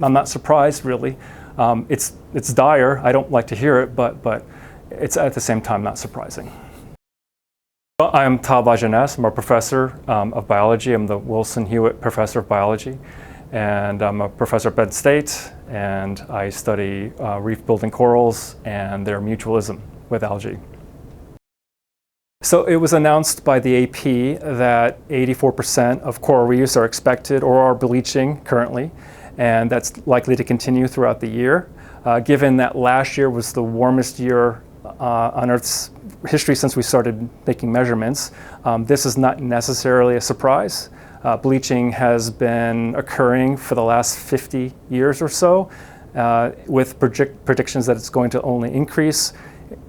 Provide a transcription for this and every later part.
I'm not surprised, really. It's dire. I don't like to hear it, but it's at the same time not surprising. I'm Todd LaJeunesse. I'm a professor of biology. I'm the Wilson Hewitt Professor of Biology. And I'm a professor at Penn State, and I study reef-building corals and their mutualism with algae. So it was announced by the AP that 84% of coral reefs are expected or are bleaching currently, and that's likely to continue throughout the year. Given that last year was the warmest year on Earth's history since we started making measurements, this is not necessarily a surprise. Bleaching has been occurring for the last 50 years or so, with predictions that it's going to only increase.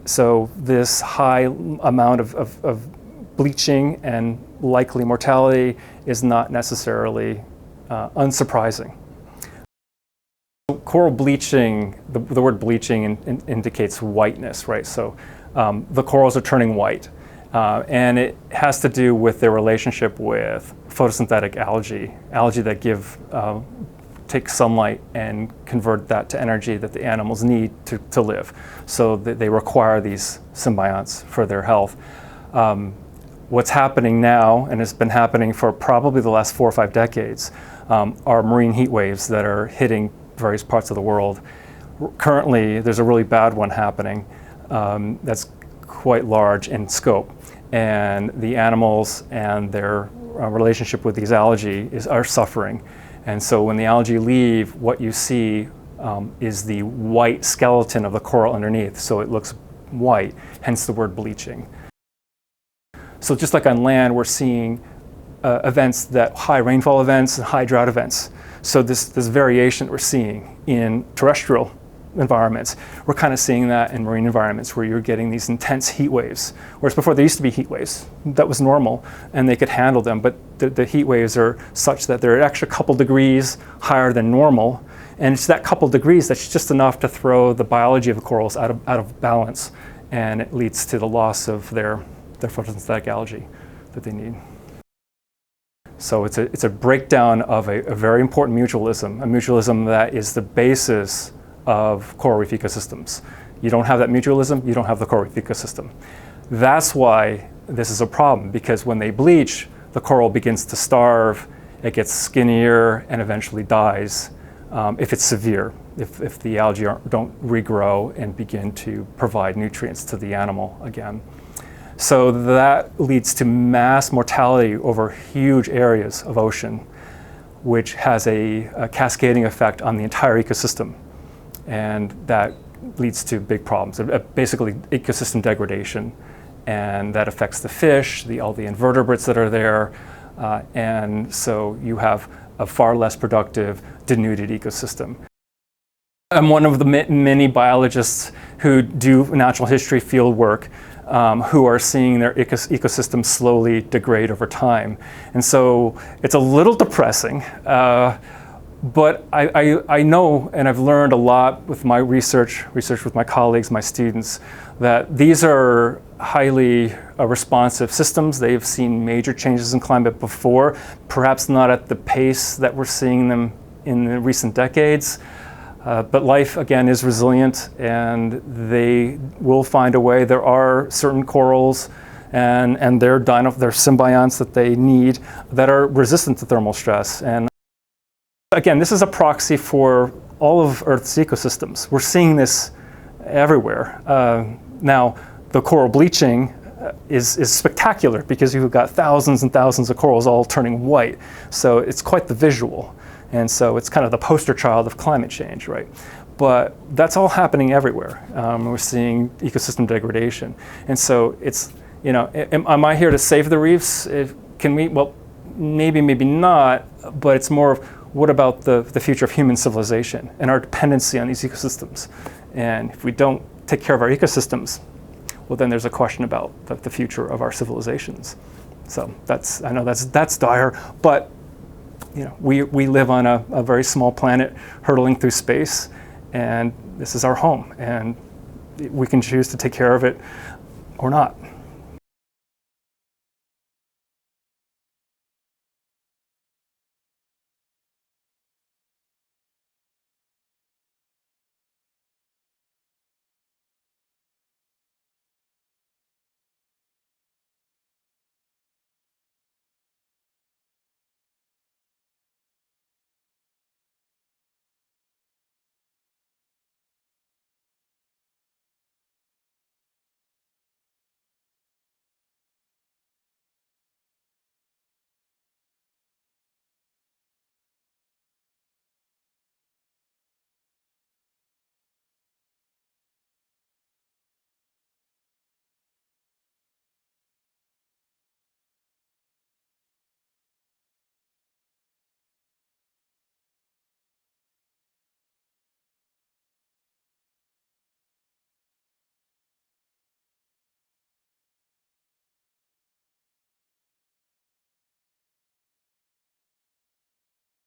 So this high amount of bleaching and likely mortality is not necessarily unsurprising. Coral bleaching, the word bleaching indicates whiteness, right? So the corals are turning white. And it has to do with their relationship with photosynthetic algae that take sunlight and convert that to energy that the animals need to live. So that they require these symbionts for their health. What's happening now, and it's been happening for probably the last 4 or 5 decades, are marine heat waves that are hitting various parts of the world. Currently, there's a really bad one happening that's quite large in scope. And the animals and their relationship with these algae are suffering. And so when the algae leave, what you see is the white skeleton of the coral underneath. So it looks white, hence the word bleaching. So just like on land, we're seeing events high rainfall events and high drought events. So this variation we're seeing in terrestrial environments, we're kind of seeing that in marine environments where you're getting these intense heat waves. Whereas before there used to be heat waves, that was normal and they could handle them, but the heat waves are such that they're an extra couple degrees higher than normal, and it's that couple degrees that's just enough to throw the biology of the corals out of balance, and it leads to the loss of their photosynthetic algae that they need. So it's a breakdown of a very important mutualism, a mutualism that is the basis of coral reef ecosystems. You don't have that mutualism, you don't have the coral reef ecosystem. That's why this is a problem, because when they bleach, the coral begins to starve, it gets skinnier, and eventually dies if it's severe, if the algae don't regrow and begin to provide nutrients to the animal again. So that leads to mass mortality over huge areas of ocean, which has a cascading effect on the entire ecosystem. And that leads to big problems, basically ecosystem degradation. And that affects the fish, all the invertebrates that are there. And so you have a far less productive, denuded ecosystem. I'm one of the many biologists who do natural history field work who are seeing their ecosystem slowly degrade over time. And so it's a little depressing. But I know, and I've learned a lot with my research with my colleagues, my students, that these are highly responsive systems. They've seen major changes in climate before, perhaps not at the pace that we're seeing them in the recent decades. But life, again, is resilient, and they will find a way. There are certain corals and their symbionts that they need that are resistant to thermal stress. And again, this is a proxy for all of Earth's ecosystems. We're seeing this everywhere. Now, the coral bleaching is spectacular because you've got thousands and thousands of corals all turning white. So it's quite the visual. And so it's kind of the poster child of climate change, right? But that's all happening everywhere. We're seeing ecosystem degradation. And so it's, am I here to save the reefs? Can we? Well, maybe not, but it's more of, what about the future of human civilization and our dependency on these ecosystems? And if we don't take care of our ecosystems, well, then there's a question about the future of our civilizations. So I know that's dire, but we live on a very small planet hurtling through space, and this is our home, and we can choose to take care of it or not.